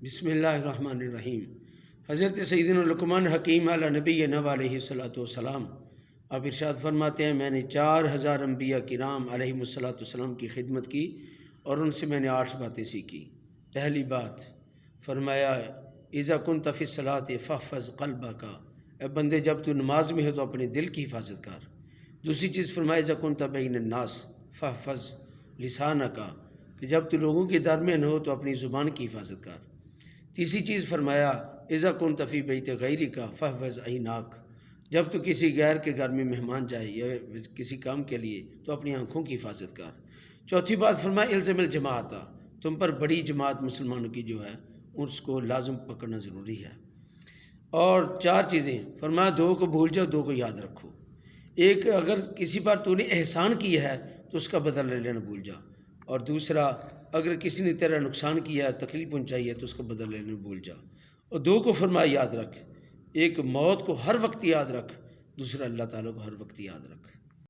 بسم اللہ الرحمن الرحیم۔ حضرت سیدنا لقمان حکیم علی نبینا علیہ الصلوۃ والسلام آپ ارشاد فرماتے ہیں، میں نے 4000 انبیاء کرام علیہم الصلوۃ والسلام کی خدمت کی اور ان سے میں نے 8 باتیں سیکھی۔ پہلی بات فرمایا، اذا کنت فی الصلاۃ فاحفظ قلبک، اے بندے جب تو نماز میں ہے تو اپنے دل کی حفاظت کر۔ دوسری چیز فرمایا، اذا کنت بین الناس فاحفظ لسانک، کہ جب تو لوگوں کے درمیان ہو تو اپنی زبان کی حفاظت کر۔ تیسری چیز فرمایا، اذا کنت فی بیت غیرک فاحفظ عیناک، جب تو کسی غیر کے گھر میں مہمان جائے یا کسی کام کے لیے تو اپنی آنکھوں کی حفاظت کر۔ چوتھی بات فرمایا، الزم الجماعت، تم پر بڑی جماعت مسلمانوں کی جو ہے اس کو لازم پکڑنا ضروری ہے۔ اور 4 چیزیں فرمایا، 2 کو بھول جاؤ، 2 کو یاد رکھو۔ ایک، اگر کسی پر تو نے احسان کیا ہے تو اس کا بدلہ لینا بھول جا، اور دوسرا، اگر کسی نے تیرا نقصان کیا ہے، تکلیف پہنچائی ہے تو اس کا بدلہ لینا بھول جا۔ اور 2 کو فرمایا یاد رکھ، ایک موت کو ہر وقت یاد رکھ، دوسرا اللہ تعالیٰ کو ہر وقت یاد رکھ۔